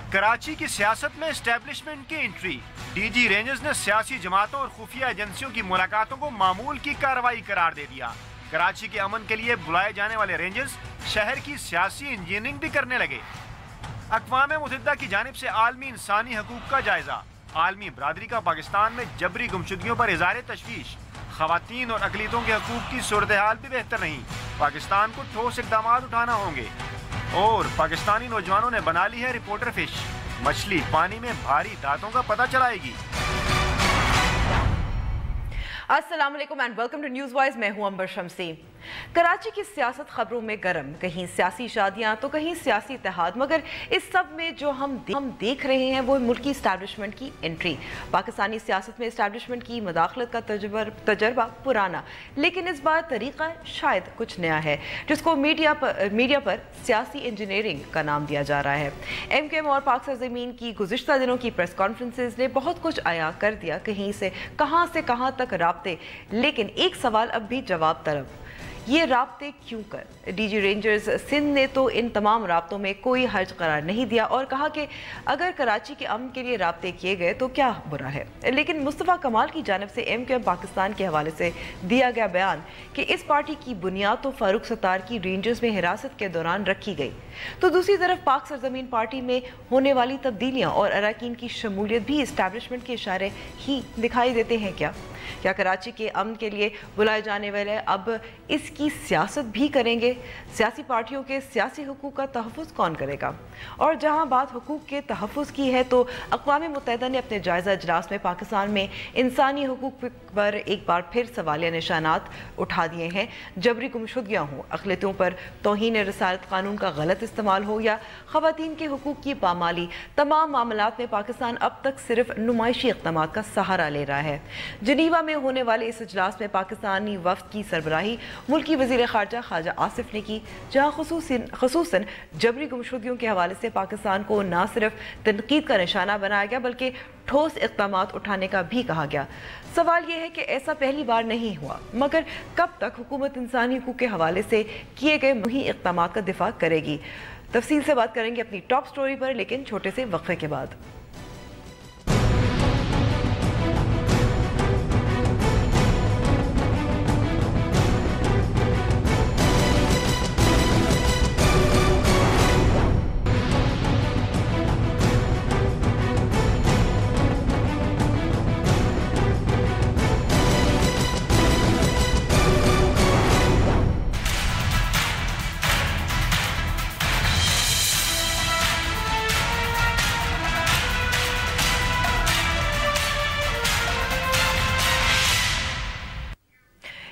कराची की सियासत में एस्टेब्लिशमेंट की एंट्री। डीजी रेंजर्स ने सियासी जमातों और खुफिया एजेंसियों की मुलाकातों को मामूल की कार्रवाई करार दे दिया। कराची के अमन के लिए बुलाए जाने वाले रेंजर्स शहर की सियासी इंजीनियरिंग भी करने लगे। अक़वाम मुत्तहिदा की जानिब से आलमी इंसानी हकूक़ का जायजा। आलमी बरादरी का पाकिस्तान में जबरी गुमशुदगियों पर इज़हार तशवीश। ख़वातीन और अक़लियतों के हकूक़ की सूरत हाल भी बेहतर नहीं। पाकिस्तान को ठोस इक़दाम उठाना होंगे। और पाकिस्तानी नौजवानों ने बना ली है रिपोर्टर फिश। मछली पानी में भारी दांतों का पता चलाएगी। अस्सलाम वालेकुम and welcome to news voice. मैं हूं अंबर शमसी। कराची की सियासत खबरों में गर्म, कहीं सियासी शादियां तो कहीं सियासी इत्तेहाद, मगर इस सब में जो हम देख रहे हैं वो मुल्की इस्टेब्लिशमेंट की एंट्री। पाकिस्तानी सियासत में इस्टेब्लिशमेंट की मदाखलत का तजर्बा पुराना, लेकिन इस बार तरीका शायद कुछ नया है, जिसको मीडिया पर सियासी इंजीनियरिंग का नाम दिया जा रहा है। MKM और पाक सरज़मीन की गुज़िश्ता दिनों की प्रेस कॉन्फ्रेंसेज ने बहुत कुछ आया कर दिया, कहीं से कहाँ तक राब्ते, लेकिन एक सवाल अब भी जवाब तलब, ये राब्ते क्यों कर? डीजी रेंजर्स सिंध ने तो इन तमाम राब्तों में कोई हर्ज करार नहीं दिया और कहा कि अगर कराची के अमन के लिए राब्ते किए गए तो क्या बुरा है। लेकिन मुस्तफ़ा कमाल की जानिब से MKM पाकिस्तान के हवाले से दिया गया बयान कि इस पार्टी की बुनियाद तो फारूक सत्तार की रेंजर्स में हिरासत के दौरान रखी गई, तो दूसरी तरफ पाक सरज़मीन पार्टी में होने वाली तब्दीलियाँ और अरकान की शमूलियत भी इस्टेब्लिशमेंट के इशारे ही दिखाई देते हैं। क्या कराची के अमन के लिए बुलाए जाने वाले अब इसकी सियासत भी करेंगे? सियासी पार्टियों के सियासी हुकूक का तहफ़्फ़ुज़ कौन करेगा? और जहां बात हुकूक के तहफ़्फ़ुज़ की है तो अक़वाम मुत्तहिदा ने अपने जायज़ा इजलास में पाकिस्तान में इंसानी हुकूक पर एक बार फिर सवालिया निशानात उठा दिए हैं। जबरी गुमशुदगियाँ हों, अक़लियतों पर तौहीन रसालत कानून का गलत इस्तेमाल हो या ख़वातीन के हुकूक की पामाली, तमाम मामलात में पाकिस्तान अब तक सिर्फ नुमाइशी इक़दामात का सहारा ले रहा है। जिनीवा में होने वाले इस इजलास में पाकिस्तानी वफ़द की सरबराही मुल्की वज़ीर ख़ारजा ख्वाजा आसिफ ने की, जहाँ ख़ुसूसन जबरी गुमशुदगियों के हवाले से पाकिस्तान को न सिर्फ तनकीद का निशाना बनाया गया बल्कि ठोस इक़दामात उठाने का भी कहा गया। सवाल यह है कि ऐसा पहली बार नहीं हुआ, मगर कब तक हुकूमत इंसानी हुकूक के हवाले से किए गए मुही इक़दामात का दिफा करेगी? तफसील से बात करेंगे अपनी टॉप स्टोरी पर, लेकिन छोटे से वक्फे के बाद।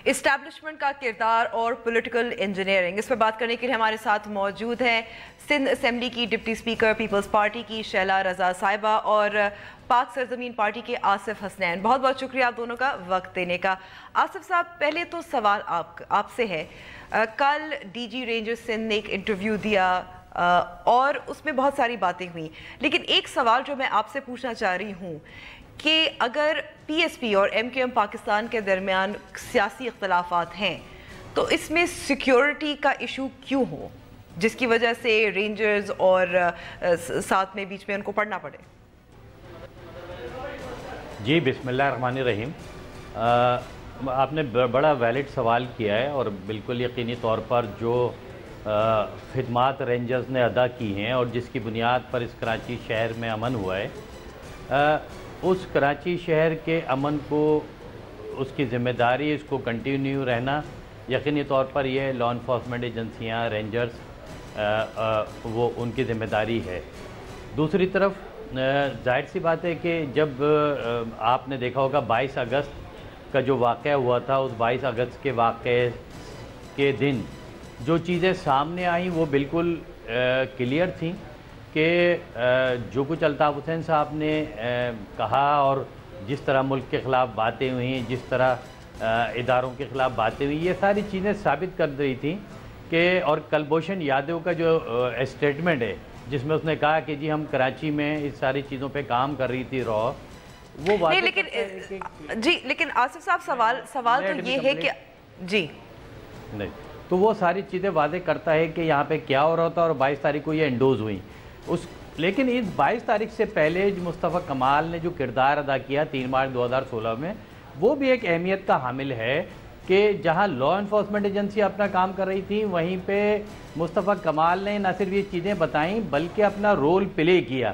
इस्टेब्लिशमेंट का किरदार और पॉलिटिकल इंजीनियरिंग, इस पर बात करने के लिए हमारे साथ मौजूद हैं सिंध असेंबली की डिप्टी स्पीकर पीपल्स पार्टी की शैला रजा साहिबा और पाक सरजमीन पार्टी के आसिफ हसनैन। बहुत बहुत शुक्रिया आप दोनों का वक्त देने का। आसिफ साहब, पहले तो सवाल आपसे है, कल डीजी रेंजर्स सिंध ने एक इंटरव्यू दिया और उसमें बहुत सारी बातें हुई, लेकिन एक सवाल जो मैं आपसे पूछना चाह रही हूँ कि अगर PSP और MKM पाकिस्तान के दरमियान सियासी इख्तलाफात हैं तो इसमें सिक्योरिटी का इशू क्यों हो जिसकी वजह से रेंजर्स और साथ में बीच में उनको पढ़ना पड़े? जी बिस्मिल्लाहिर्रहमानिर्रहीम, आपने बड़ा वैलिड सवाल किया है और बिल्कुल यकीनी तौर पर जो खिदमात रेंजर्स ने अदा की हैं और जिसकी बुनियाद पर इस कराची शहर में अमन हुआ है, उस कराची शहर के अमन को, उसकी ज़िम्मेदारी, इसको कंटिन्यू रहना यकीनी तौर पर यह लॉ इन्फोर्समेंट एजेंसियाँ, रेंजर्स, वो उनकी ज़िम्मेदारी है। दूसरी तरफ जाहिर सी बात है कि जब आपने देखा होगा 22 अगस्त का जो वाक़या हुआ था, उस 22 अगस्त के वाक़े के दिन जो चीज़ें सामने आई वो बिल्कुल क्लियर थी कि जो कुछ अल्ताफ़ हुसैन साहब ने कहा और जिस तरह मुल्क के ख़िलाफ़ बातें हुई, जिस तरह इदारों के ख़िलाफ़ बातें हुई, ये सारी चीज़ें साबित कर रही थी कि, और कुलभूषण यादव का जो स्टेटमेंट है जिसमें उसने कहा कि जी हम कराची में इस सारी चीज़ों पे काम कर रही थी रॉ, वो नहीं, लेकिन आसिफ साहब सवाल तो ये है कि जी नहीं, तो वो सारी चीज़ें वादे करता है कि यहाँ पे क्या हो रहा था और 22 तारीख को ये एंडोज हुई। لیکن اس 22 تاریخ سے پہلے جو مصطفیٰ کمال نے جو کردار ادا کیا 3 مارچ 2016 میں، وہ بھی ایک اہمیت کا حامل ہے کہ جہاں لا انفورسمنٹ ایجنسی اپنا کام کر رہی تھی، وہیں پہ مصطفیٰ کمال نے نہ صرف یہ چیزیں بتائیں بلکہ اپنا رول پلے کیا۔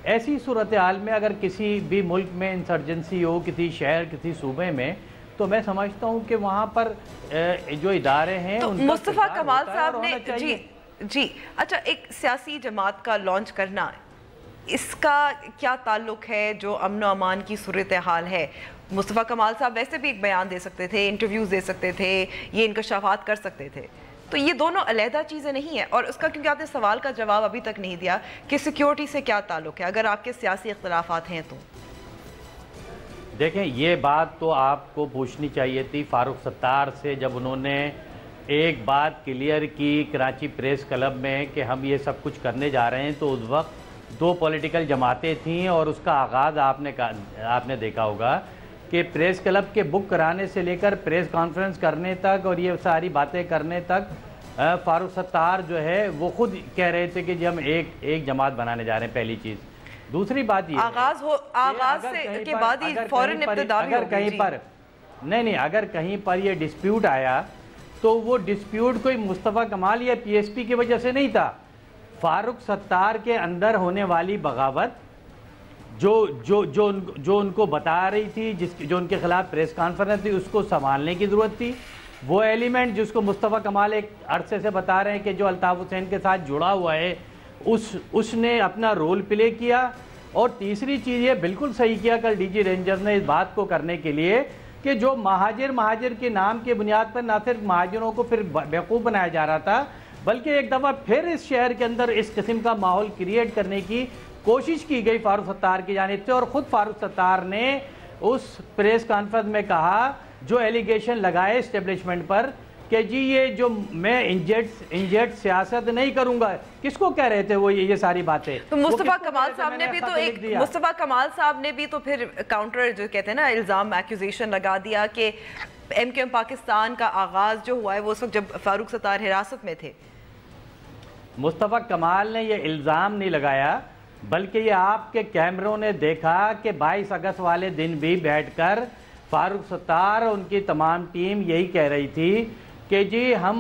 ایسی صورتحال میں اگر کسی بھی ملک میں انسرجنسی ہو، کسی شہر، کسی صوبے میں، تو میں سمجھتا ہوں کہ وہاں پر جو ادارے ہیں تو ان کا مصطفیٰ کردار کمال ہوتا ہے صاحب اور نے ہونا چاہیے۔ جی اچھا، ایک سیاسی جماعت کا لانچ کرنا، اس کا کیا تعلق ہے جو امن و امان کی صورتحال ہے؟ مصطفیٰ کمال صاحب ویسے بھی ایک بیان دے سکتے تھے، انٹرویوز دے سکتے تھے، یہ انکشافات کر سکتے تھے، تو یہ دونوں علیحدہ چیزیں نہیں ہیں۔ اور اس کا کیونکہ آپ نے سوال کا جواب ابھی تک نہیں دیا کہ سیکیورٹی سے کیا تعلق ہے، اگر آپ کے سیاسی اختلافات ہیں تو۔ دیکھیں، یہ بات تو آپ کو پوچھنی چاہیے تھی فاروق ستار سے، جب انہوں نے ایک بات کلیئر کی کراچی پریس کلب میں کہ ہم یہ سب کچھ کرنے جا رہے ہیں، تو اس وقت 2 پولیٹیکل جماعتیں تھیں اور اس کا آغاز آپ نے دیکھا ہوگا کہ پریس کلب کے بک کرانے سے لے کر پریس کانفرنس کرنے تک اور یہ ساری باتیں کرنے تک فاروق ستار جو ہے وہ خود کہہ رہے تھے کہ جی ہم ایک جماعت بنانے جا رہے ہیں، پہلی چیز۔ دوسری بات یہ آغاز سے کے بعد ہی فوراً ابتدا بھی اگر کہیں پر اگر کہیں پر یہ ڈسپیوٹ آیا تو وہ ڈسپیوٹ کوئی مصطفیٰ کمال یا پی ایس پی کی وجہ سے نہیں تھا، فاروق ستار کے اندر ہونے والی بغاوت جو ان کو بتا رہی تھی، جو ان کے خلاف پریس کانفرنس تھی، اس کو سنبھالنے کی ضرورت تھی۔ وہ ایلیمنٹ جس کو مصطفیٰ کمال ایک عرصے سے بتا رہے ہیں کہ جو الطاف حسین کے ساتھ جڑا ہوا ہے، اس نے اپنا رول پلے کیا۔ اور تیسری چیز یہ بالکل صحیح کیا کل ڈی جی رینجرز نے اس بات کو کرنے کے لیے کہ جو مہاجر کے نام کے بنیاد پر نہ صرف مہاجروں کو پھر بیوقوف بنایا جا رہا تھا، بلکہ ایک دفعہ پھر اس شہر کے اندر اس قسم کا ماحول کریٹ کرنے کی کوشش کی گئی فاروق ستار کی جانب سے۔ اور خود فاروق ستار نے اس پریس کانفرنس میں کہا، جو ایلیگیشن لگائے اسٹیبلشمنٹ پر کہ جی یہ جو میں انجیٹ سیاست نہیں کروں گا، کس کو کہہ رہے تھے وہ یہ ساری باتیں؟ تو مصطفیٰ کمال صاحب نے بھی تو مصطفیٰ کمال صاحب نے بھی تو پھر کاؤنٹر جو کہتے ہیں نا الزام ایکوزیشن لگا دیا کہ ایم کیو ایم پاکستان کا آغاز جو ہوا ہے وہ اس وقت جب فاروق ستار حراست میں تھے۔ مصطفیٰ کمال نے یہ الزام نہیں لگایا، بلکہ یہ آپ کے کیمروں نے دیکھا کہ 22 اگست والے دن بھی بیٹھ کر فاروق ستار اور ان کی تمام ٹیم یہی کہہ رہی تھی کہ جی ہم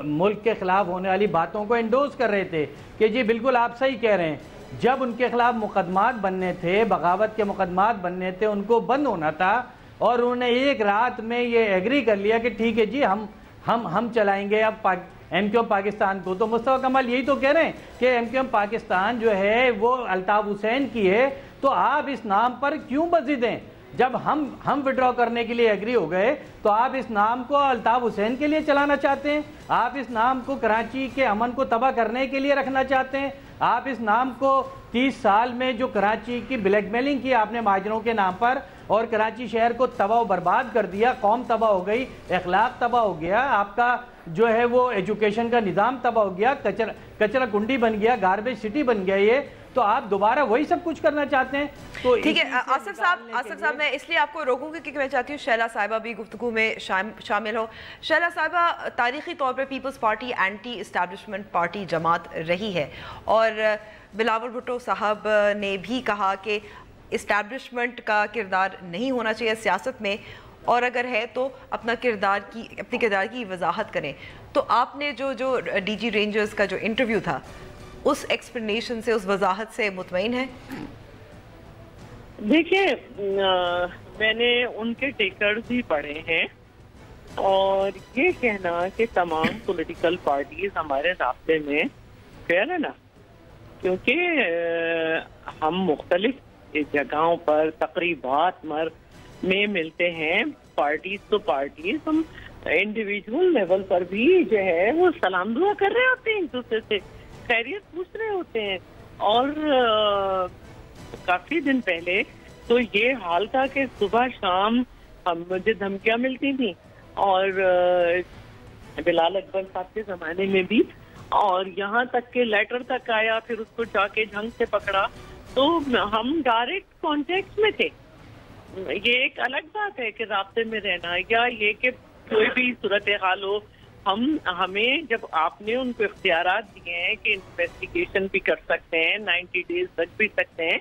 ملک کے خلاف ہونے والی باتوں کو انڈوز کر رہے تھے کہ جی بالکل آپ صحیح کہہ رہے ہیں۔ جب ان کے خلاف مقدمات بننے تھے، بغاوت کے مقدمات بننے تھے، ان کو بند ہونا تھا، اور انہوں نے ایک رات میں یہ ایگری کر لیا کہ ٹھیک ہے جی ہم چلائیں گے اب ایم کیو ایم پاکستان کو۔ تو مصطفیٰ کمال یہی تو کہہ رہے ہیں کہ ایم کیو ایم پاکستان جو ہے وہ الطاف حسین کی ہے، تو آپ اس نام پر کیوں بضد ہیں؟ جب ہم وڈرا کرنے کے لیے ایگری ہو گئے تو آپ اس نام کو الطاف حسین کے لیے چلانا چاہتے ہیں، آپ اس نام کو کراچی کے امن کو تباہ کرنے کے لیے رکھنا چاہتے ہیں، آپ اس نام کو 30 سال میں جو کراچی کی بلیک میلنگ کی آپ نے مہاجروں کے نام پر اور کراچی شہر کو تباہ و برباد کر دیا، قوم تباہ ہو گئی، اخلاق تباہ ہو گیا، آپ کا جو ہے وہ ایجوکیشن کا نظام تباہ ہو گیا، کچرا کنڈی بن گیا، گاربیج سٹی بن گیا یہ، تو آپ دوبارہ وہی سب کچھ کرنا چاہتے ہیں۔ تو ٹھیک ہے آصف صاحب میں اس لیے آپ کو روکوں گی کیونکہ میں چاہتی ہوں شیلا صاحبہ بھی گفتگو میں شامل ہو۔ شیلا صاحبہ، تاریخی طور پر peoples party anti establishment party جماعت رہی ہے، اور بلاول بھٹو صاحب نے بھی کہا کہ اسٹیبلشمنٹ کا کردار نہیں ہونا چاہیے سیاست میں، اور اگر ہے تو اپنے کردار کی وضاحت کریں۔ تو آپ نے جو ڈی جی رینجرز کا جو انٹرویو تھا، اس ایکسپلینیشن سے، اس وضاحت سے مطمئن ہیں؟ دیکھیں، میں نے ان کے ٹیکرز بھی پڑھے ہیں، اور یہ کہنا کہ تمام پولیٹیکل پارٹیز ہمارے رابطے میں فیئر ہے نا، کیونکہ ہم مختلف جگہوں پر تقریبات میں ملتے ہیں، پارٹیز تو پارٹیز، ہم انڈیویجول لیول پر بھی جو ہے وہ سلام دعا کر رہے ہوتے ہیں، ایک دوسرے سے خیریت پوچھ رہے ہوتے ہیں۔ اور کافی دن پہلے تو یہ حال تھا کہ صبح شام مجھے دھمکیاں ملتی تھیں، اور بلال اکبر صاحب کے زمانے میں بھی، اور یہاں تک کہ لیٹر تک آیا، پھر اس کو جا کے جھنگ سے پکڑا، تو ہم ڈائریکٹ کانٹیکٹ میں تھے۔ یہ ایک الگ بات ہے کہ رابطے میں رہنا، یا یہ کہ کوئی بھی صورتحال ہو हमें जब आपने उनको इख्तियारात दिए हैं कि इन्वेस्टिगेशन भी कर सकते हैं, 90 डेज तक भी सकते हैं,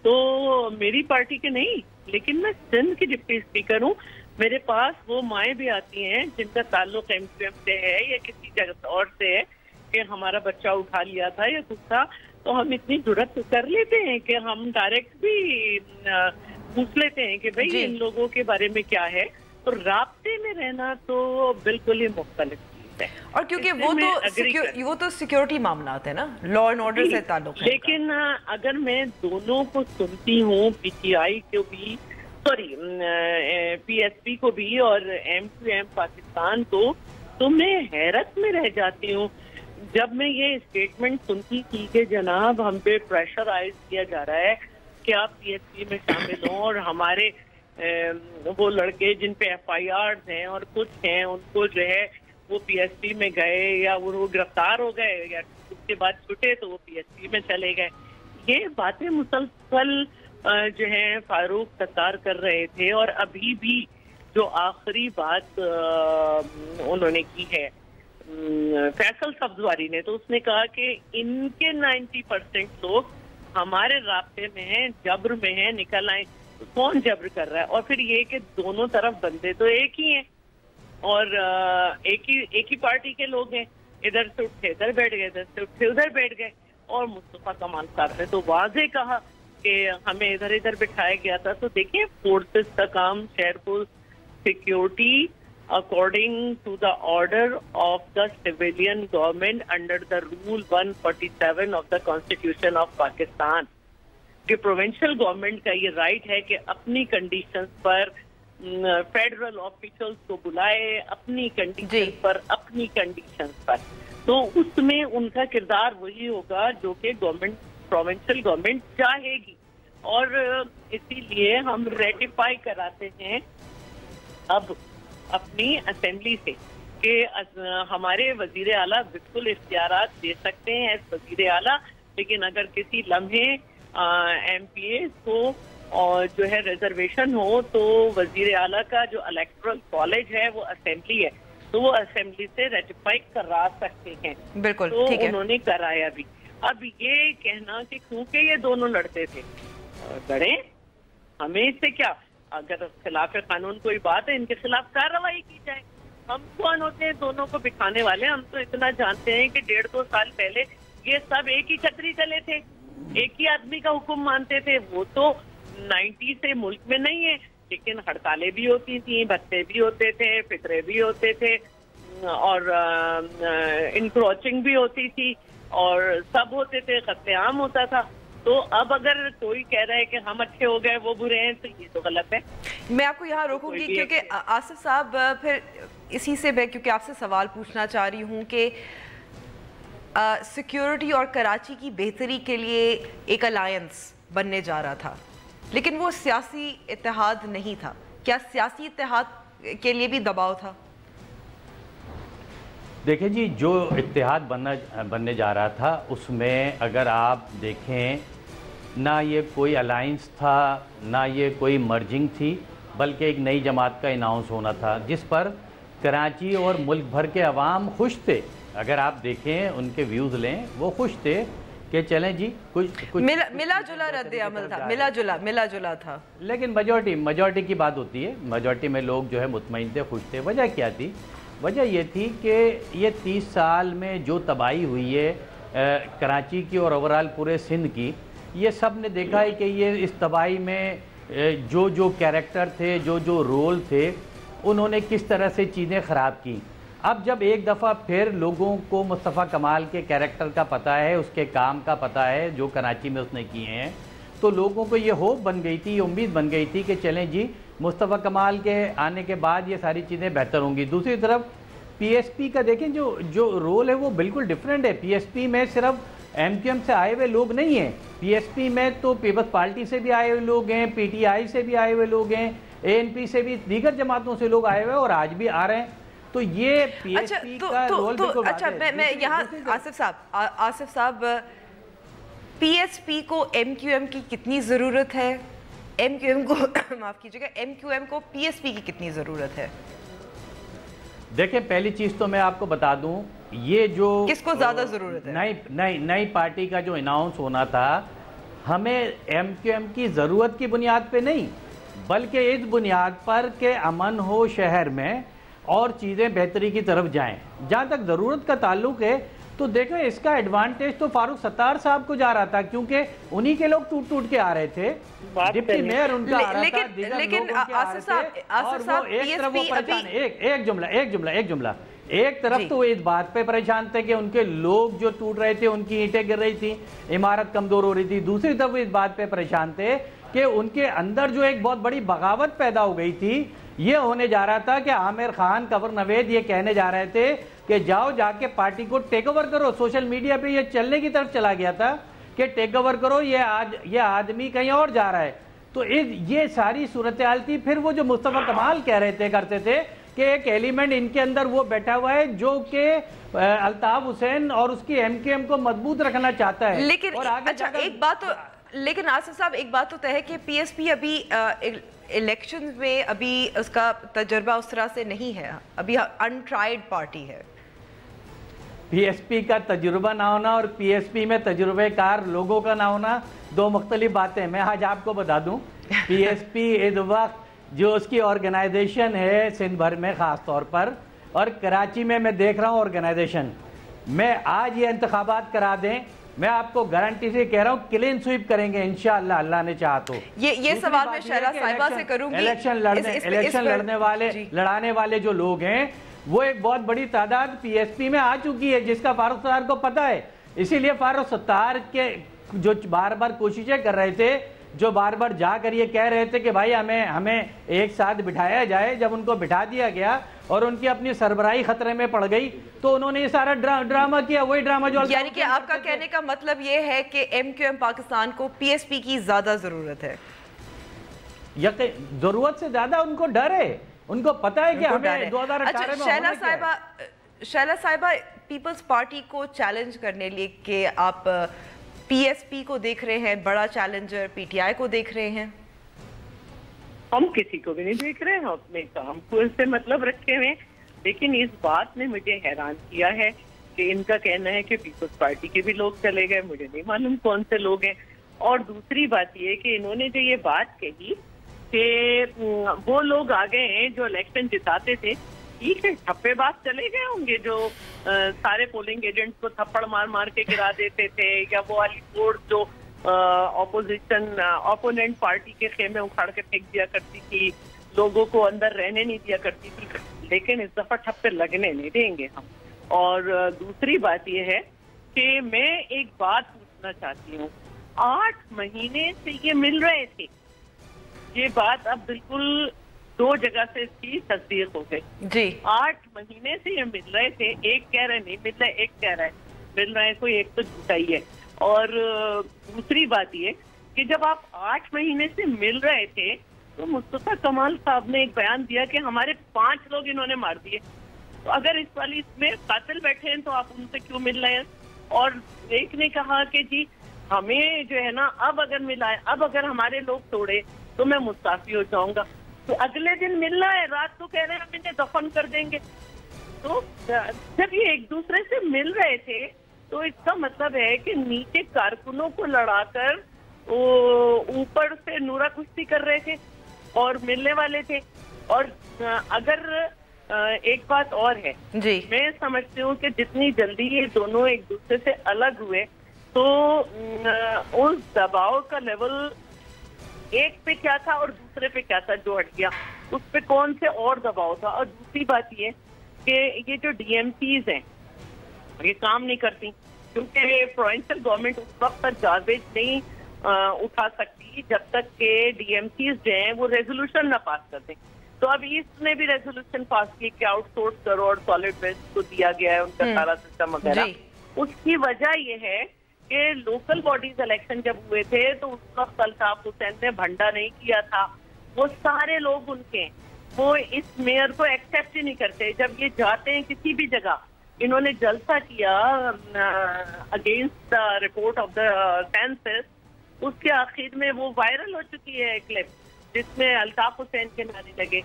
तो मेरी पार्टी के नहीं, लेकिन मैं सिंध की डिप्टी स्पीकर हूँ, मेरे पास वो माएँ भी आती हैं जिनका ताल्लुक MQM से है या किसी जगह और से है कि हमारा बच्चा उठा लिया था या कुछ था, तो हम इतनी जुर्रत कर लेते हैं कि हम डायरेक्ट भी पूछ लेते हैं कि भाई इन लोगों के बारे में क्या है। तो राब्ते में रहना तो बिल्कुल ही मुख्तलिफ चीज है, और क्योंकि वो तो सिक्योरिटी मामला है ना, लॉ एंड ऑर्डर से ताल्लुक है। लेकिन अगर मैं दोनों को सुनती हूँ, PTI को भी, सॉरी PSP को भी और MQM पाकिस्तान को, तो मैं हैरत में रह जाती हूँ जब मैं ये स्टेटमेंट सुनती थी कि जनाब हम पे प्रेशराइज किया जा रहा है कि आप PSP में शामिल हों, और हमारे वो लड़के जिन पे FIRs हैं और कुछ हैं उनको जो है वो PSP में गए या वो गिरफ्तार हो गए या उसके बाद छुटे तो वो PSP में चले गए। ये बातें मुसलसल जो है फारूक सत्तार कर रहे थे, और अभी भी जो आखिरी बात उन्होंने की है फैसल सब्जवारी ने, तो उसने कहा कि इनके 90% लोग हमारे रास्ते में हैं, जब्र में हैं, निकल आए। तो कौन जब्र कर रहा है? और फिर ये कि दोनों तरफ बंदे तो एक ही हैं और एक ही पार्टी के लोग हैं, इधर से उठे इधर बैठ गए, इधर से उठे उधर बैठ गए। और मुस्तफा कमाल साहब ने तो वाजे कहा कि हमें इधर इधर बिठाया गया था। तो देखिए, फोर्सेस का काम Sherpur security according to the order of the civilian government under the rule 147 of the Constitution of Pakistan, कि प्रोविंशियल गवर्नमेंट का ये राइट है कि अपनी कंडीशंस पर फेडरल ऑफिशियल्स को बुलाए, अपनी कंडीशन पर, अपनी कंडीशंस पर। तो उसमें उनका किरदार वही होगा जो कि गवर्नमेंट, प्रोविंशियल गवर्नमेंट चाहेगी, और इसीलिए हम रेटिफाई कराते हैं अब अपनी असेंबली से कि हमारे वजीर आला बिल्कुल इख्तियारात दे सकते हैं एज वजीर आला, लेकिन अगर किसी लम्हे MPA को और जो है रिजर्वेशन हो तो वजीर आला का जो इलेक्टोरल कॉलेज है वो असेंबली है, तो वो असेंबली से रेटिफाई करा सकते हैं। बिल्कुल, तो ठीक है। उन्होंने कराया भी। अब ये कहना कि क्योंकि ये दोनों लड़ते थे, लड़े, हमें इससे क्या, अगर खिलाफ कानून कोई बात है इनके खिलाफ कार्रवाई की जाए। हम कौन होते हैं दोनों को बिठाने वाले? हम तो इतना जानते हैं कि 1.5-2 साल पहले ये सब एक ही छतरी तले थे, एक ही आदमी का हुक्म मानते थे। वो तो 90 से मुल्क में नहीं है, लेकिन हड़तालें भी होती थी, भत्ते भी होते थे, फितरे भी होते थे, और इंक्रोचिंग भी होती थी, और सब होते थे, कत्लेआम होता था। तो अब अगर कोई कह रहा है कि हम अच्छे हो गए वो बुरे हैं, तो ये तो गलत है। मैं आपको यहाँ रोकूंगी क्योंकि आसिफ साहब, फिर इसी से मैं क्योंकि आपसे सवाल पूछना चाह रही हूँ कि सिक्योरिटी और कराची की बेहतरी के लिए एक अलायंस बनने जा रहा था, लेकिन वो सियासी इत्तेहाद नहीं था। क्या सियासी इत्तेहाद के लिए भी दबाव था? देखिए जी, जो इत्तेहाद बनने जा रहा था उसमें अगर आप देखें, ना ये कोई अलायंस था, ना ये कोई मर्जिंग थी, बल्कि एक नई जमात का अनाउंस होना था जिस पर कराची और मुल्क भर के अवाम खुश थे। अगर आप देखें, उनके व्यूज़ लें, वो खुश थे कि चलें जी कुछ मिला जुला रद्द अमल था, मिला जुला था। लेकिन मेजॉरिटी की बात होती है, मेजॉरिटी में लोग जो है मुतमईन थे, खुश थे। वजह क्या थी? वजह ये थी कि ये 30 साल में जो तबाही हुई है कराची की और ओवरऑल पूरे सिंध की, ये सब ने देखा है कि ये इस तबाही में जो कैरेक्टर थे, जो रोल थे, उन्होंने किस तरह से चीज़ें ख़राब की। अब जब एक दफ़ा फिर लोगों को मुस्तफ़ा कमाल के कैरेक्टर का पता है, उसके काम का पता है जो कराची में उसने किए हैं, तो लोगों को ये होप बन गई थी, ये उम्मीद बन गई थी कि चलें जी, मुस्तफ़ा कमाल के आने के बाद ये सारी चीज़ें बेहतर होंगी। दूसरी तरफ PSP का देखें, जो रोल है वो बिल्कुल डिफरेंट है। PSP में सिर्फ MQM से आए हुए लोग नहीं हैं, PSP में तो पीपल्स पार्टी से भी आए हुए लोग हैं, PTI से भी आए हुए लोग हैं, ANP से भी, दीगर जमातों से लोग आए हुए हैं और आज भी आ रहे हैं। तो ये PSP का रोल बिल्कुल। अच्छा, मैं यहाँ आसिफ साहब, PSP को MQM की कितनी ज़रूरत है? MQM को माफ़ कीजिएगा, MQM को PSP की कितनी ज़रूरत है? دیکھیں پہلی چیز تو میں آپ کو بتا دوں، یہ جو کس کو زیادہ ضرورت ہے نئی پارٹی کا جو اناؤنس ہونا تھا، ہمیں ایم کیو ایم کی ضرورت کی بنیاد پہ نہیں، بلکہ اس بنیاد پر کہ امن ہو شہر میں اور چیزیں بہتری کی طرف جائیں۔ جہاں تک ضرورت کا تعلق ہے تو دیکھیں اس کا ایڈوانٹیج تو فاروق ستار صاحب کو جا رہا تھا، کیونکہ انہی کے لوگ ٹوٹ کے آ رہے تھے، ڈپٹی میئر ان کا آ رہا تھا، دیگر لوگ ان کے آ رہے تھے، اور وہ ایک طرف وہ پریشان، ایک جملہ ایک طرف تو وہ اس بات پہ پریشان تھے کہ ان کے لوگ جو ٹوٹ رہے تھے، ان کی اینٹیں گر رہی تھی، عمارت کمزور ہو رہی تھی، دوسری طرف وہ اس بات پہ پریشان تھے کہ ان کے اندر جو ایک بہت بڑی بغاوت پیدا ہو گئی تھی، یہ ہونے جا رہا تھا کہ عامر خان، کنور نوید یہ کہنے جا رہے تھے کہ جاؤ جا کے پارٹی کو ٹیک اوور کرو۔ سوشل میڈیا پہ یہ چلنے کی طرف چلا گیا تھا کہ ٹیک اوور کرو، یہ آدمی کہیں اور جا رہا ہے۔ تو یہ ساری صورتحال تھی۔ پھر وہ جو مصطفیٰ کمال کہہ رہے تھے، کرتے تھے کہ ایک ایلیمنٹ ان کے اندر وہ بیٹھا ہوا ہے جو کہ الطاف حسین اور اس کی ایم کیو ایم کو مضبوط رکھنا چاہتا ہے۔ لیکن ایک بات تو، لیکن آصف صاحب ایک بات تو طے ہے کہ پی ایس پی ابھی الیکشن میں ابھی اس کا تجربہ اس طرح سے نہیں ہے، ابھی انٹرائیڈ پارٹی ہے۔ پی ایس پی کا تجربہ نہ ہونا اور پی ایس پی میں تجربہ کار لوگوں کا نہ ہونا دو مختلف باتیں۔ میں آج آپ کو بتا دوں، پی ایس پی اس وقت جو اس کی آرگنائزیشن ہے سندھ بھر میں خاص طور پر، اور کراچی میں دیکھ رہا ہوں آرگنائزیشن میں، آج یہ انتخابات کرا دیں، میں آپ کو گارنٹی سے کہہ رہا ہوں کلین سویپ کریں گے انشاءاللہ، اللہ نے چاہا تو۔ یہ سوال میں شہلا صاحبہ سے کروں گی۔ الیکشن لڑانے والے جو لوگ ہیں وہ ایک بہت بڑی تعداد پی ایس پی میں آ چکی ہے، جس کا فاروق ستار کو پتہ ہے۔ اسی لیے فاروق ستار کے جو بار بار کوششیں کر رہے تھے، جو بار بار جا کر یہ کہہ رہے تھے کہ بھائی ہمیں ایک ساتھ بٹھایا جائے، جب ان کو بٹھا دیا گیا اور ان کی اپنی سربراہی خطرے میں پڑ گئی تو انہوں نے یہ سارا ڈرامہ کیا، وہی ڈرامہ جو یعنی کہ آپ کا کہنے کا مطلب یہ ہے کہ ایم کیو ایم پاکستان کو پی ایس پی کی زیادہ ضرورت ہے؟ ضرورت سے زیادہ ان کو ڈر ہے، ان کو پتہ ہے کہ ہمیں 2018 میں ہونا کیا ہے۔ شہلا صاحبہ، پیپلز پارٹی کو چیلنج کرنے لیے کہ آپ پی ایس پی کو دیکھ رہے ہیں بڑا چیلنجر، پی ٹی آئی کو دیکھ رہے ہیں؟ ہم کسی کو بھی نہیں دیکھ رہے، ہم اپنے کام کو اس سے مطلب رکھے ہوئے، لیکن اس بات نے مجھے حیران کیا ہے کہ ان کا کہنا ہے کہ پیپلز پارٹی کے بھی لوگ چلے گئے، مجھے نہیں معلوم کون سے لوگ ہیں۔ اور دوسری بات یہ کہ انہوں نے جو یہ بات کہی کہ وہ لوگ آ گئے ہیں جو الیکشن جتاتے تھے، ٹھیک ہے، ٹھپے باز چلے گئے ہوں گے جو سارے پولنگ ایجنٹس کو تھپڑ مار مار کے گرا دیتے تھے، یا وہ والی فورس جو اپوننٹ پارٹی کے خیمے اکھاڑ کے پھینک دیا کرتی تھی، لوگوں کو اندر رہنے نہیں دیا کرتی تھی، لیکن اس دفعہ ٹھپے لگنے نہیں دیں گے ہم۔ اور دوسری بات یہ ہے کہ میں ایک بات پوچھنا چاہتی ہوں، 8 مہینے سے یہ مل رہے تھے، یہ بات اب بالکل 2 جگہ سے اس کی تصدیق ہو گئی جی۔ 8 مہینے سے یہ مل رہے تھے، ایک کہہ رہے نہیں مل رہے، ایک کہہ رہا ہے مل رہے ہیں، کوئی ایک تو جھوٹا ہی ہے۔ اور دوسری بات یہ کہ جب آپ 8 مہینے سے مل رہے تھے تو مصطفیٰ کمال صاحب نے ایک بیان دیا کہ ہمارے 5 لوگ انہوں نے مار دیے، تو اگر اس والی اس میں قاتل بیٹھے ہیں تو آپ ان سے کیوں مل رہے ہیں؟ اور ایک نے کہا کہ جی ہمیں جو ہے نا اب اگر ملا ہے، اب اگر ہمارے لوگ توڑے تو میں مستعفی ہو جاؤں گا، تو اگلے دن ملنا ہے، رات کو کہہ رہے ہیں ہم انہیں دفن کر دیں گے۔ تو جب یہ ایک دوسرے سے مل رہے تھے تو اس کا مطلب ہے کہ نیچے کارکنوں کو لڑا کر اوپر سے نورا کشتی کر رہے تھے اور ملنے والے تھے۔ اور اگر ایک بات اور ہے جی، میں سمجھتی ہوں کہ جتنی جلدی یہ دونوں ایک دوسرے سے الگ ہوئے تو اس دباؤ کا لیول ایک پہ کیا تھا اور دوسرے پہ کیا تھا جو ہٹ گیا، اس پہ کون سے اور دباؤ تھا۔ اور دوسری بات یہ کہ یہ جو ڈی ایم سیز ہیں یہ کام نہیں کرتی، کیونکہ پروونشل گورنمنٹ اس وقت تک گاربیج نہیں اٹھا سکتی جب تک کہ ڈی ایم سیز جو ہیں وہ ریزولوشن نہ پاس کر دیں۔ تو اب اس نے بھی ریزولوشن پاس کی کہ آؤٹ سورس کرو اور سالڈ ویسٹ کو دیا گیا ہے ان کا سارا سسٹم وغیرہ۔ اس کی وجہ یہ ہے کہ لوکل باڈیز الیکشن جب ہوئے تھے تو اس وقت الطاف حسین نے بھنڈا نہیں کیا تھا، وہ سارے لوگ ان کے وہ اس میئر کو ایکسپٹ ہی نہیں کرتے۔ جب یہ جاتے ہیں کسی بھی جگہ، انہوں نے جلسہ کیا against the report of the census, اس کے آخر میں وہ وائرل ہو چکی ہے کلپ جس میں الطاف حسین کے نعرے لگے۔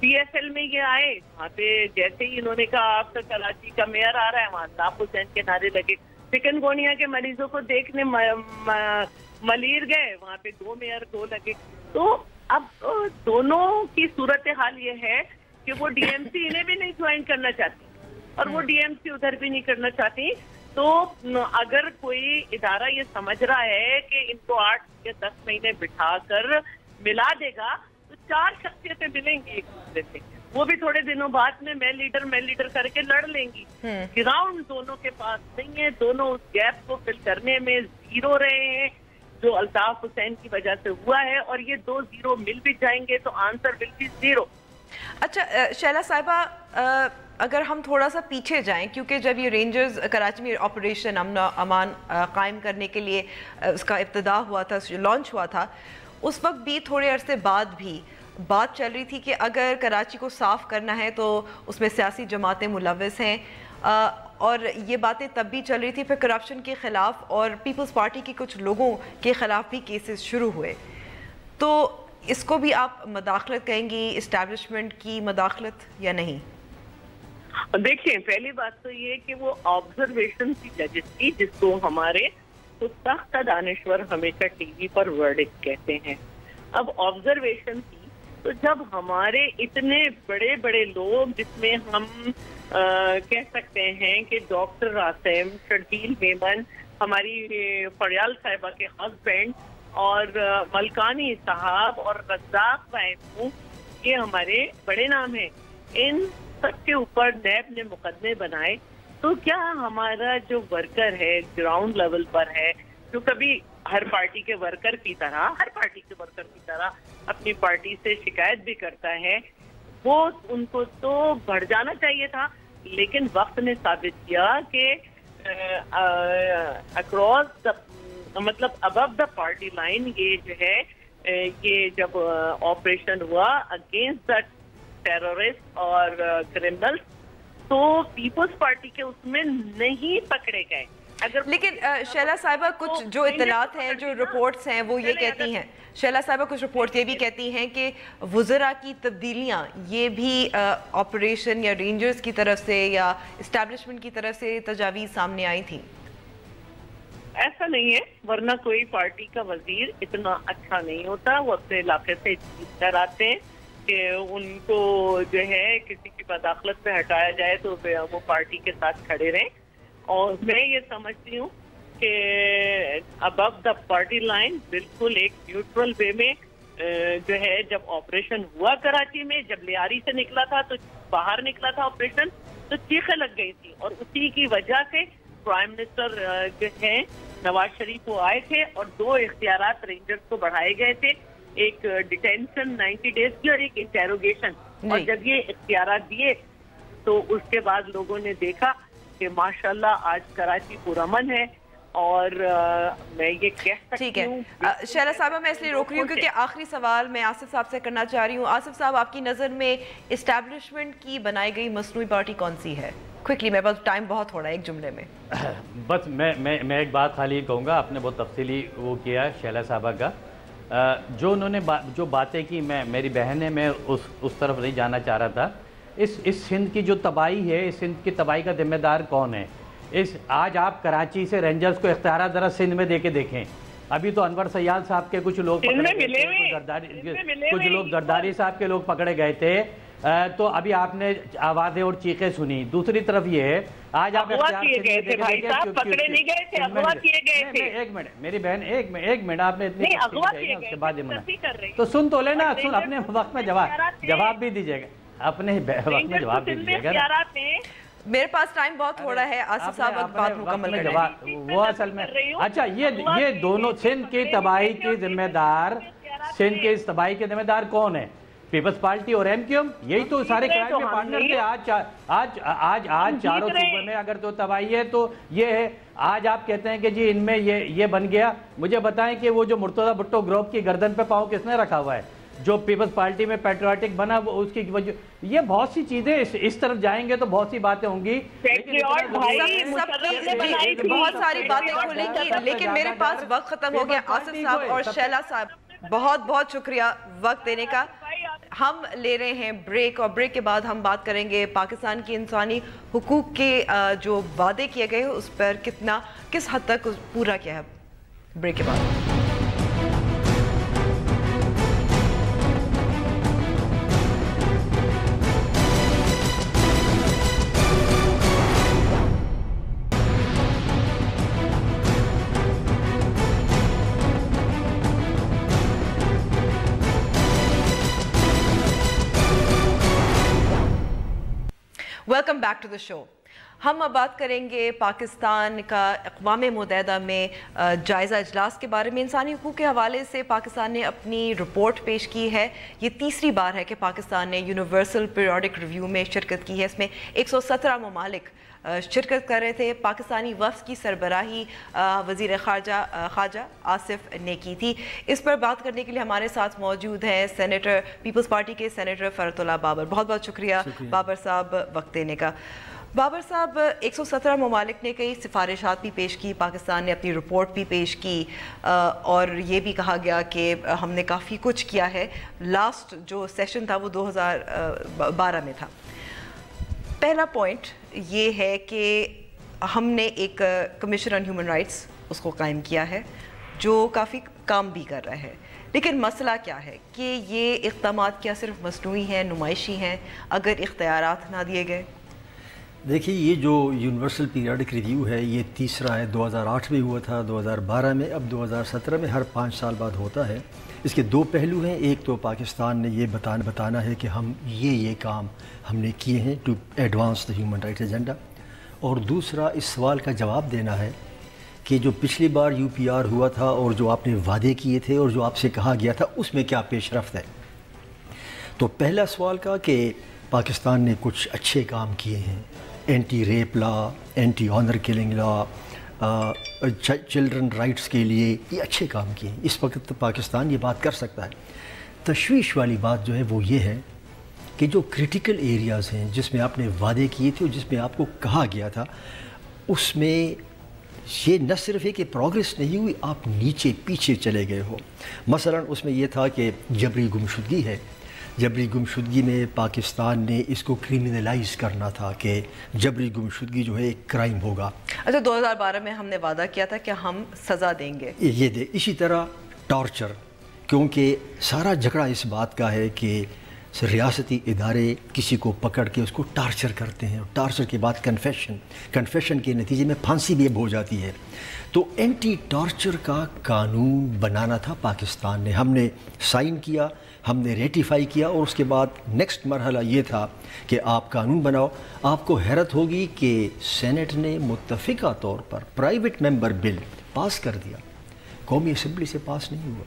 PSL में ये आए, वहाँ पे जैसे ही इन्होंने कहा आपका कराची का मेयर आ रहा है, वहाँ अल्ताफ हुसैन के नारे लगे। चिकनगोनिया के मरीजों को देखने मलीर गए, वहाँ पे 2 मेयर 2 लगे। तो अब दोनों की सूरत हाल ये है कि वो DMC इन्हें भी नहीं ज्वाइन करना चाहती और वो DMC उधर भी नहीं करना चाहती। तो अगर कोई इदारा ये समझ रहा है कि इनको 8 या 10 महीने बिठाकर मिला देगा, तो 4 शख्सियतें मिलेंगी एक दूसरे से, वो भी थोड़े दिनों बाद में मैं लीडर करके लड़ लेंगी। ग्राउंड दोनों के पास नहीं है, दोनों उस गैप को फिल करने में जीरो रहे हैं जो अल्ताफ हुसैन की वजह से हुआ है, और ये 2 जीरो मिल भी जाएंगे तो आंसर विल बी 0। अच्छा शैला साहिबा, अगर हम थोड़ा सा पीछे जाएं, क्योंकि जब ये रेंजर्स कराची में ऑपरेशन अमान कायम करने के लिए उसका इब्तिदा हुआ था, लॉन्च हुआ था, उस वक्त भी थोड़े अरसे बाद भी बात चल रही थी कि अगर कराची को साफ़ करना है तो उसमें सियासी जमातें मुलव्वस हैं, और ये बातें तब भी चल रही थी। फिर करप्शन के ख़िलाफ़ और पीपल्स पार्टी के कुछ लोगों के ख़िलाफ़ भी केसेस शुरू हुए। तो इसको भी आप मदाखलत कहेंगी, इस्टेब्लिशमेंट की मदाखलत या नहीं? देखिए, पहली बात तो ये कि वो ऑब्जर्वेशन की जजेस थी, जिसको हमारे तो सख्त दानिश्वर हमेशा टीवी पर वर्डिक्ट कहते हैं। अब ऑब्जर्वेशन थी, तो जब हमारे इतने बड़े बड़े लोग, जिसमें हम कह सकते हैं कि डॉक्टर रासिम, शर्जील मेमन, हमारी फरियाल साहिबा के हस्बैंड, और मलकानी साहब और रज़ाक वाइमू, ये हमारे बड़े नाम हैं, इन सबके ऊपर नैब ने मुकदमे बनाए। तो क्या हमारा जो वर्कर है ग्राउंड लेवल पर है, जो कभी हर पार्टी के वर्कर की तरह अपनी पार्टी से शिकायत भी करता है, वो उनको तो बढ़ जाना चाहिए था, लेकिन वक्त ने साबित किया कि अक्रॉस द मतलब अबव द पार्टी लाइन ये जो है, ये जब ऑपरेशन हुआ अगेंस्ट द टेररिस्ट और क्रिमिनल्स, तो पीपल्स पार्टी के उसमें नहीं पकड़े गए। लेकिन शैला साहिबा, कुछ जो इतलात हैं, जो रिपोर्ट्स हैं, वो ये कहती हैं, शैला साहिबा कुछ रिपोर्ट्स ये भी कहती हैं कि वज़रा की तब्दीलियाँ ये भी ऑपरेशन या रेंजर्स की तरफ से या इस्टेब्लिशमेंट की तरफ से तजावीज़ सामने आई थी। ऐसा नहीं है, वरना कोई पार्टी का वजीर इतना अच्छा नहीं होता। वो अपने इलाके से जीत कर आते हैं कि उनको जो है किसी की मदाखलत पे हटाया जाए तो वो पार्टी के साथ खड़े रहें। और मैं ये समझती हूँ कि अबव द पार्टी लाइन बिल्कुल एक न्यूट्रल वे में जो है, जब ऑपरेशन हुआ कराची में, जब लियारी से निकला था तो बाहर निकला था ऑपरेशन, तो चीखें लग गई थी, और उसी की वजह से प्राइम मिनिस्टर जो है नवाज शरीफ वो आए थे और 2 इख्तियारात रेंजर्स को बढ़ाए गए थे, एक डिटेंशन 90 डेज की और एक इंटेरोगेशन। और जब ये इख्तियारात दिए तो उसके बाद लोगों ने देखा कि माशाल्लाह आज कराची पुरअमन है। और मैं ये कह सकती हूँ, शैला साहबा मैं इसलिए रोक रही हूँ क्योंकि आखिरी सवाल मैं आसिफ साहब से करना चाह रही हूँ। आसिफ साहब, आपकी नज़र में इस्टेब्लिशमेंट की बनाई गई मसनूई पार्टी कौन सी है? क्विकली, मेरे पास टाइम बहुत थोड़ा है, एक जुमले में। बस मैं एक बात खाली कहूँगा, आपने बहुत तफसीली वो किया है शैला साहबा का, जो उन्होंने जो बातें की, मेरी बहन है, मैं उस तरफ नहीं जाना चाह रहा था। इस सिंध की जो तबाही है, इस सिंध की तबाही का जिम्मेदार कौन है? आज आप कराची से रेंजर्स को इख्तियार ज़रा सिंध में दे के देखें। अभी तो अनवर सयाल साहब के कुछ लोग कुछ लोग जरदारी साहब के लोग पकड़े गए थे, तो अभी आपने आवाज़ें और चीखें सुनी। दूसरी तरफ ये है, आज आप पकड़े नहीं गए थे, अगवा किए गए थे। एक मिनट मेरी बहन, एक मिनट, आपने इतनी उसके बाद तो सुन तो लेना, सुन, अपने वक्त में जवाब भी दीजिएगा, अपने वक्त में जवाब भी दीजिएगा। मेरे पास टाइम बहुत थोड़ा है, आसिफ साहब बात मुकम्मल करें। वो असल में अच्छा, ये दोनों सिंध की तबाही के जिम्मेदार कौन है? पीपल्स पार्टी और MQM, यही तो सारे क्राइम के पार्टनर थे। आज चारों सूबे में अगर तो तबाही है तो ये है। आज आप कहते हैं कि जी इनमें ये बन गया। मुझे बताएं कि वो जो मुर्तज़ा भुट्टो ग्रुप की गर्दन पे पाँव किसने रखा हुआ है? जो पीपल्स पार्टी में पैट्रियोटिक बना, वो उसकी वजह। ये बहुत सी चीजें इस तरफ जाएंगे तो बहुत सी बातें होंगी, बहुत सारी बातें खुलेंगी, लेकिन मेरे पास वक्त खत्म हो गया। आसिफ साहब और शैला साहब, बहुत बहुत शुक्रिया वक्त देने का। हम ले रहे हैं ब्रेक, और ब्रेक के बाद हम बात करेंगे पाकिस्तान की इंसानी हुकूक के जो वादे किए गए उस पर किस हद तक पूरा किया है। ब्रेक के बाद welcome back to the show. हम अब बात करेंगे पाकिस्तान का अक़वाम मुत्तहिदा में जायज़ा इजलास के बारे में। इंसानी हुकूक के हवाले से पाकिस्तान ने अपनी रिपोर्ट पेश की है। ये तीसरी बार है कि पाकिस्तान ने यूनिवर्सल पीरियडिक रिव्यू में शिरकत की है। इसमें 117 ममालिक शिरकत कर रहे थे। पाकिस्तानी वफ़द की सरबराही वज़ीर ख़ारजा आसिफ ने की थी। इस पर बात करने के लिए हमारे साथ मौजूद हैं सेनेटर, पीपल्स पार्टी के सेनेटर फ़रतुल्लाह बाबर। बहुत बहुत शुक्रिया बाबर साहब वक्त देने का। बाबर साहब, 117 ममालिक ने कई सिफारिशात भी पेश की, पाकिस्तान ने अपनी रिपोर्ट भी पेश की, और ये भी कहा गया कि हमने काफ़ी कुछ किया है। लास्ट जो सेशन था वो 2012 में था। पहला पॉइंट ये है कि हमने एक कमीशन ऑन ह्यूमन राइट्स उसको कायम किया है जो काफ़ी काम भी कर रहा है, लेकिन मसला क्या है कि ये इक़दामात क्या सिर्फ मसनूई हैं, नुमाइशी हैं अगर इख्तियारात ना दिए गए? देखिए, ये जो यूनिवर्सल पीरियडिक रिव्यू है ये तीसरा है। 2008 में हुआ था, 2012 में, अब 2017 में, हर 5 साल बाद होता है। इसके दो पहलू हैं। एक तो पाकिस्तान ने ये बताना है कि हम ये काम हमने किए हैं to advance the human rights agenda, और दूसरा इस सवाल का जवाब देना है कि जो पिछली बार UPR हुआ था और जो आपने वादे किए थे और जो आपसे कहा गया था उसमें क्या पेशरफ्त है। तो पहला सवाल का कि पाकिस्तान ने कुछ अच्छे काम किए हैं, anti rape law, anti honour killing law, children rights के लिए ये अच्छे काम किए। इस वक्त तो पाकिस्तान ये बात कर सकता है। तशवीश वाली बात जो है वो ये है कि जो क्रिटिकल एरियाज़ हैं जिसमें आपने वादे किए थे और जिसमें आपको कहा गया था, उसमें ये न सिर्फ है कि प्रोग्रेस नहीं हुई, आप नीचे पीछे चले गए हो। मसलन उसमें यह था कि जबरी गुमशुदगी है। जबरी गुमशुदगी में पाकिस्तान ने इसको क्रिमिनलाइज करना था कि जबरी गुमशुदगी जो है एक क्राइम होगा। अच्छा, 2012 में हमने वादा किया था कि हम सज़ा देंगे। इसी तरह टॉर्चर, क्योंकि सारा झगड़ा इस बात का है कि रियासती इदारे किसी को पकड़ के उसको टार्चर करते हैं, और टार्चर के बाद कन्फेशन के नतीजे में फांसी भी अब हो जाती है। तो एंटी टॉर्चर का कानून बनाना था पाकिस्तान ने। हमने साइन किया, हमने रेटिफाई किया, और उसके बाद नेक्स्ट मरहला ये था कि आप कानून बनाओ। आपको हैरत होगी कि सेनेट ने मुत्तफ़िका तौर पर प्राइवेट मेंबर बिल पास कर दिया, कौमी असम्बली से पास नहीं हुआ,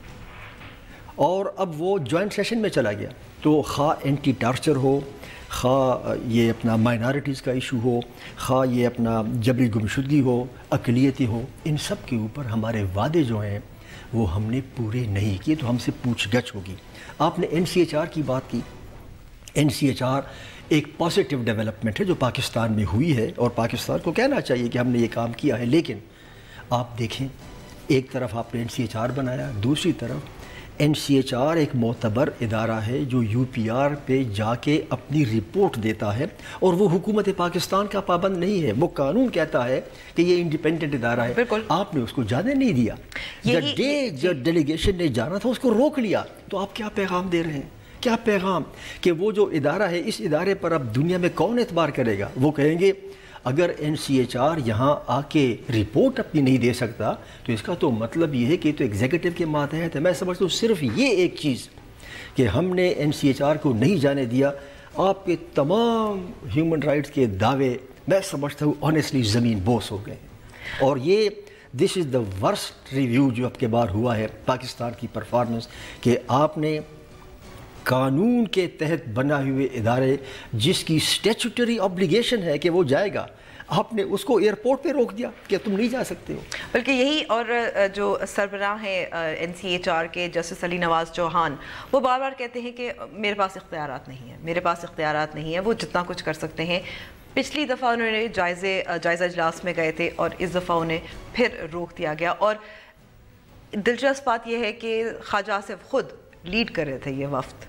और अब वो जॉइंट सेशन में चला गया। तो खा एंटी टार्चर हो, खा ये अपना माइनॉरिटीज़ का इशू हो, खा ये अपना जबरी गुमशुदगी हो, अक़लियती हो, इन सब के ऊपर हमारे वादे जो हैं वो हमने पूरे नहीं किए, तो हमसे पूछगछ होगी। आपने NCHR की बात की। NCHR एक पॉजिटिव डेवलपमेंट है जो पाकिस्तान में हुई है, और पाकिस्तान को कहना चाहिए कि हमने ये काम किया है। लेकिन आप देखें, एक तरफ आपने NCHR बनाया, दूसरी तरफ NCHR एक मोतबर इदारा है जो UPR पे जाके अपनी रिपोर्ट देता है, और वो हुकूमत पाकिस्तान का पाबंद नहीं है। वो कानून कहता है कि ये इंडिपेंडेंट इदारा है। आपने उसको जाने नहीं दिया। जो डेलीगेशन ने जाना था उसको रोक लिया। तो आप क्या पैगाम दे रहे हैं? क्या पैगाम कि वो जो इदारा है, इस इदारे पर अब दुनिया में कौन एतबार करेगा? वो कहेंगे अगर NCHR यहाँ आके रिपोर्ट अपनी नहीं दे सकता तो इसका तो मतलब ये है कि तो एग्जीक्यूटिव के मातहत है। मैं समझता हूँ सिर्फ ये एक चीज़ कि हमने NCHR को नहीं जाने दिया, आपके तमाम ह्यूमन राइट्स के दावे मैं समझता हूँ ऑनेस्टली ज़मीन बोस हो गए। और ये this is the worst review जो आपके बार हुआ है पाकिस्तान की परफॉर्मेंस, कि आपने कानून के तहत बना हुए इदारे जिसकी स्टैट्यूटरी ऑब्लिगेशन है कि वो जाएगा, आपने उसको एयरपोर्ट पे रोक दिया कि तुम नहीं जा सकते हो। बल्कि यही, और जो सरबराह हैं NCHR के जस्टिस अली नवाज़ चौहान, वो बार बार कहते हैं कि मेरे पास इख्तियारात नहीं है, मेरे पास इख्तियारात नहीं है, वो जितना कुछ कर सकते हैं। पिछली दफ़ा उन्होंने जायज़ा इजलास में गए थे और इस दफ़ा उन्हें फिर रोक दिया गया। और दिलचस्प बात यह है कि ख्वाजा आसिफ खुद लीड कर रहे थे ये वफ्द।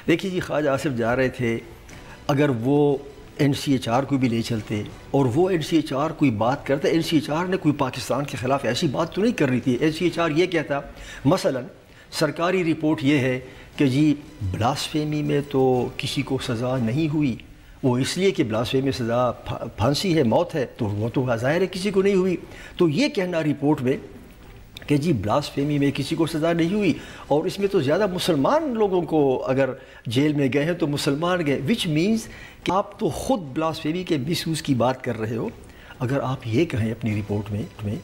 دیکھیے جی، خواجہ آصف جا رہے تھے، اگر وہ NCHR کو بھی لے چلتے اور وہ NCHR کوئی بات کرتا، NCHR نے کوئی پاکستان کے خلاف ایسی بات تو نہیں کرنی تھی. NCHR یہ کہتا مثلا سرکاری رپورٹ یہ ہے کہ جی بلاسفیمی میں تو کسی کو سزا نہیں ہوئی، وہ اس لیے کہ بلاسفیمی میں سزا پھانسی ہے، موت ہے، تو وہ تو ظاہر ہے کسی کو نہیں ہوئی. تو یہ کہنا رپورٹ میں کہ جی بلاسفیمی میں کسی کو سزا نہیں ہوئی، اور اس میں تو زیادہ مسلمان لوگوں کو اگر جیل میں گئے ہیں تو مسلمان گئے، وچ مینز کہ آپ تو خود بلاسفیمی کے مس یوز کی بات کر رہے ہو. اگر آپ یہ کہیں اپنی رپورٹ میں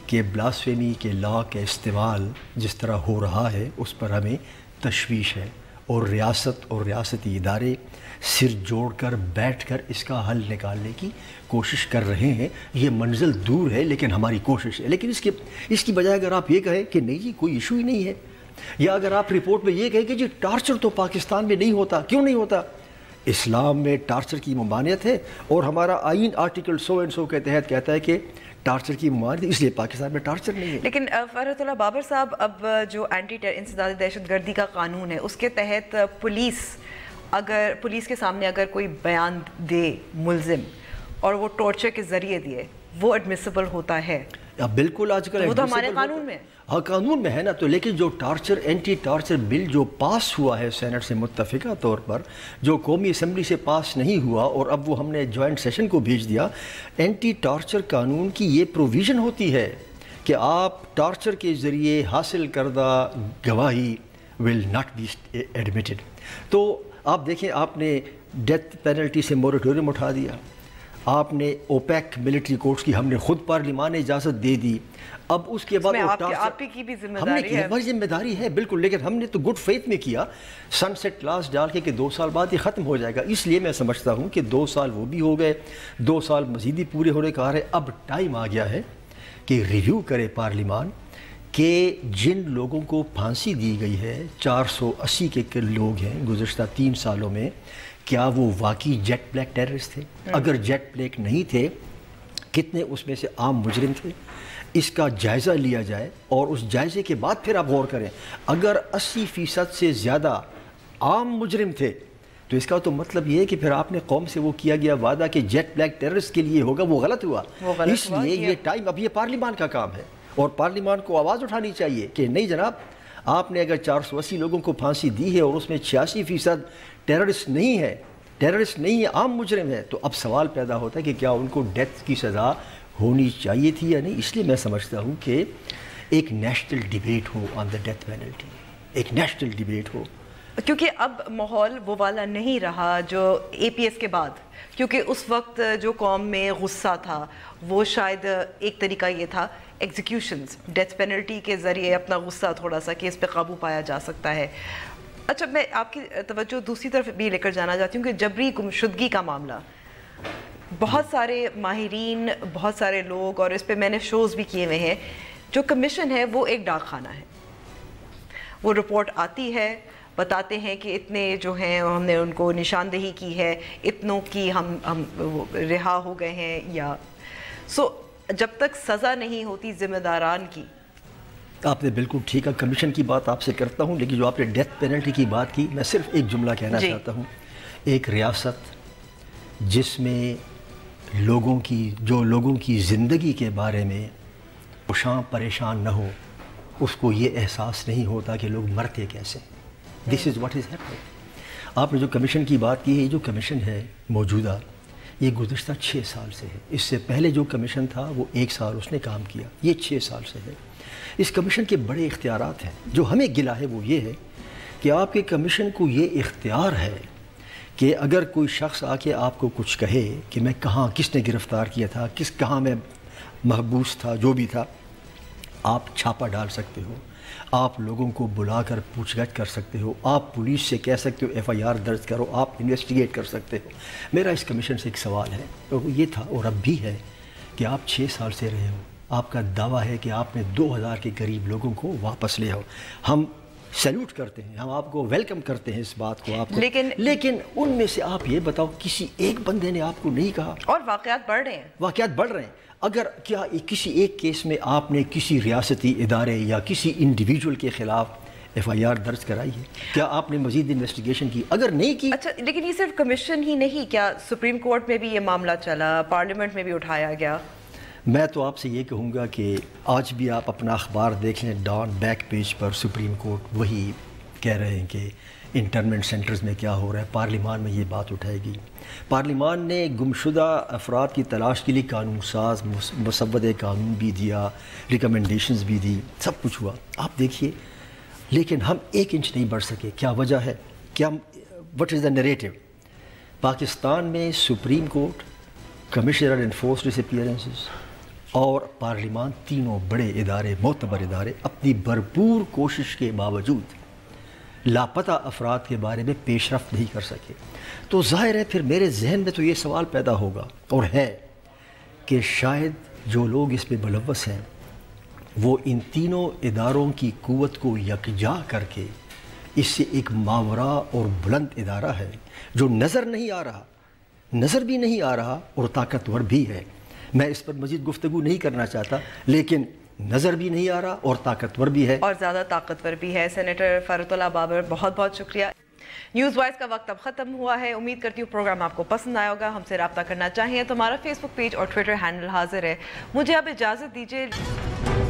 کہ بلاسفیمی کے لا کا استعمال جس طرح ہو رہا ہے اس پر ہمیں تشویش ہے، اور ریاست اور ریاستی ادارے سر جوڑ کر بیٹھ کر اس کا حل نکالنے کی کوشش کر رہے ہیں، یہ منزل دور ہے لیکن ہماری کوشش ہے. لیکن اس کی بجائے اگر آپ یہ کہیں کہ نہیں جی کوئی ایشو ہی نہیں ہے، یا اگر آپ رپورٹ میں یہ کہیں کہ جی ٹارچر تو پاکستان میں نہیں ہوتا، کیوں نہیں ہوتا؟ اسلام میں ٹارچر کی ممانعت ہے، اور ہمارا آئین آرٹیکل 100 کے تحت کہتا ہے کہ ٹارچر کی ممانعت، اس لیے پاکستان میں ٹارچر نہیں ہے. لیکن فرحت اللہ بابر صاحب، اب جو اینٹی انسداد دہشت گردی کا قانون ہے اس کے تحت پولیس کے سامنے اگر کوئی بیان دے ملزم اور وہ ٹارچر کے ذریعے دیے، وہ ایڈمیسیبل ہوتا ہے. بالکل، آج کل وہ تو ہمارے قانون میں، ہاں قانون میں ہے نا. تو لیکن جو اینٹی ٹارچر بل جو پاس ہوا ہے سینٹ سے متفقہ طور پر، جو قومی اسمبلی سے پاس نہیں ہوا اور اب وہ ہم نے جوائنٹ سیشن کو بھیج دیا، اینٹی ٹارچر قانون کی یہ پروویژن ہوتی ہے کہ آپ ٹارچر کے ذریعے حاصل کردہ گواہی ول ناٹ بی ایڈمیٹڈ. تو آپ دیکھیں، آپ نے ڈیتھ پینلٹی سے موریٹوریم اٹھا دیا، آپ نے اوپیک ملٹری کورٹس کی ہم نے خود پارلیمان نے اجازت دے دی. اب اس کے بعد آپ کی بھی ذمہ داری ہے، ہماری ذمہ داری ہے بالکل، لیکن ہم نے تو گڈ فیتھ میں کیا، سن سیٹ کلاس ڈال کے کہ 2 سال بعد یہ ختم ہو جائے گا. اس لیے میں سمجھتا ہوں کہ 2 سال وہ بھی ہو گئے، 2 سال مزید ہی پورے ہونے کا ہے. اب ٹائم آ گیا ہے کہ ریویو کرے پارلیمان کہ جن لوگوں کو پھانسی دی گئی ہے، 480 کے لوگ ہیں گزشتہ 3 سالوں میں، کیا وہ واقعی جیٹ بلیک ٹیررسٹ تھے؟ اگر جیٹ بلیک نہیں تھے، کتنے اس میں سے عام مجرم تھے؟ اس کا جائزہ لیا جائے، اور اس جائزے کے بعد پھر آپ غور کریں. اگر 80% سے زیادہ عام مجرم تھے تو اس کا تو مطلب یہ ہے کہ پھر آپ نے قوم سے وہ کیا گیا وعدہ کہ جیٹ بلیک ٹیررسٹ کے لیے ہوگا، وہ غلط ہوا. اس لیے یہ ٹائم، اب یہ پارلیمان کا کام ہے اور پارلیمان کو آواز اٹھانی چاہیے کہ نہیں جناب، آپ نے اگر 480 لوگوں کو پھانسی دی ہے اور اس میں 86% ٹیررسٹ نہیں ہے، عام مجرم ہے، تو اب سوال پیدا ہوتا ہے کہ کیا ان کو ڈیتھ کی سزا ہونی چاہیے تھی یا نہیں. اس لیے میں سمجھتا ہوں کہ ایک national debate who on the death penalty, ایک نیشنل ڈیبیٹ ہو، کیونکہ اب ماحول وہ والا نہیں رہا جو APS کے بعد. کیونکہ اس وقت جو قوم میں غصہ تھا وہ شاید ایک طریقہ یہ تھا ایگزیکیوشنز، ڈیتھ پینلٹی کے ذریعے اپنا غصہ تھوڑا سا کہ اس پہ قابو پایا جا سکتا ہے. اچھا، میں آپ کی توجہ دوسری طرف بھی لے کر جانا چاہتی ہوں کہ جبری گمشدگی کا معاملہ، بہت سارے ماہرین، بہت سارے لوگ، اور اس پہ میں نے شوز بھی کیے ہوئے ہیں، جو کمیشن ہے وہ ایک ڈاک خانہ ہے. وہ رپورٹ آتی ہے، بتاتے ہیں کہ اتنے جو ہیں ہم نے ان کو نشاندہی کی ہے، اتنوں کی ہم رہا ہو گئے ہیں، یا جب تک سزا نہیں ہوتی ذمہ داران کی. آپ نے بالکل ٹھیک ہے، کمیشن کی بات آپ سے کرتا ہوں، لیکن جو آپ نے ڈیتھ پینلٹی کی بات کی، میں صرف ایک جملہ کہنا چاہتا ہوں. ایک ریاست جس میں لوگوں کی زندگی کے بارے میں پریشان نہ ہو، اس کو یہ احساس نہیں ہوتا کہ لوگ مرتے کیسے. دس از واٹ از ہیپننگ. آپ نے جو کمیشن کی بات کی ہے، یہ جو کمیشن ہے موجودہ، یہ گزشتہ 6 سال سے ہے. اس سے پہلے جو کمیشن تھا وہ 1 سال اس نے کام کیا، یہ 6 سال سے ہے. اس کمیشن کے بڑے اختیارات ہیں. جو ہمیں گلا ہے وہ یہ ہے کہ آپ کے کمیشن کو یہ اختیار ہے کہ اگر کوئی شخص آ کے آپ کو کچھ کہے کہ میں کہاں، کس نے گرفتار کیا تھا، کہاں میں محبوس تھا، جو بھی تھا، آپ چھاپا ڈال سکتے ہو، آپ لوگوں کو بلا کر پوچھ گچھ کر سکتے ہو، آپ پولیس سے کہہ سکتے ہو FIR درج کرو، آپ انویسٹیگیٹ کر سکتے ہو. میرا اس کمیشن سے ایک سوال ہے، اور وہ یہ تھا اور اب بھی ہے کہ آپ 6 سال سے رہے ہو، آپ کا دعویٰ ہے کہ آپ نے 2000 کے قریب لوگوں کو واپس لے آؤ. ہم سیلوٹ کرتے ہیں، ہم آپ کو ویلکم کرتے ہیں اس بات کو، آپ کو، لیکن ان میں سے آپ یہ بتاؤ کسی ایک بندے نے آپ کو نہیں کہا. اور واقعات بڑھ رہے ہیں. اگر کیا کسی ایک کیس میں آپ نے کسی ریاستی ادارے یا کسی انڈیویجول کے خلاف FIR दर्ज कराई है। क्या आपने मजीद इन्वेस्टिगेशन की? अगर नहीं की। अच्छा, लेकिन ये सिर्फ कमीशन ही नहीं, क्या सुप्रीम कोर्ट में भी ये मामला चला, पार्लियामेंट में भी उठाया गया? मैं तो आपसे ये कहूँगा कि आज भी आप अपना अखबार देख लें, डॉन बैक पेज पर सुप्रीम कोर्ट वही कह रहे हैं कि इंटरनमेंट सेंटर्स में क्या हो रहा है। पार्लिमान में ये बात उठाएगी। पार्लिमान ने गुमशुदा अफराद की तलाश के लिए कानून साज मुसव्वदे कानून भी दिया, रिकमेंडेशंस भी दी, सब कुछ हुआ। आप देखिए, लेकिन हम 1 इंच नहीं बढ़ सके। क्या वजह है? क्या what is the narrative? Pakistan में supreme court, commissioner enforce disappearances और पार्लिमान, तीनों बड़े इदारे, मोतबर इदारे, अपनी भरपूर कोशिश के बावजूद लापता अफराद के बारे में पेशरफ्त नहीं कर सके। तो ज़ाहिर है फिर मेरे जहन में तो ये सवाल पैदा होगा और है कि शायद जो लोग इस पे मुलव्वस हैं वो इन तीनों इदारों की क़ुव्वत को यकजा करके इससे एक मावरा और बुलंद इदारा है जो नज़र नहीं आ रहा, नज़र भी नहीं आ रहा और ताकतवर भी है। मैं इस पर मज़ीद गुफ्तगू नहीं करना चाहता, लेकिन नज़र भी नहीं आ रहा और ताकतवर भी है, और ज़्यादा ताकतवर भी है। सेनेटर फ़ारुतुल्लाह बाबर, बहुत बहुत शुक्रिया। न्यूज़ वॉइस का वक्त अब ख़त्म हुआ है। उम्मीद करती हूँ प्रोग्राम आपको पसंद आया होगा। हमसे रब्ता करना चाहिए तो हमारा फेसबुक पेज और ट्विटर हैंडल हाजिर है। मुझे अब इजाज़त दीजिए।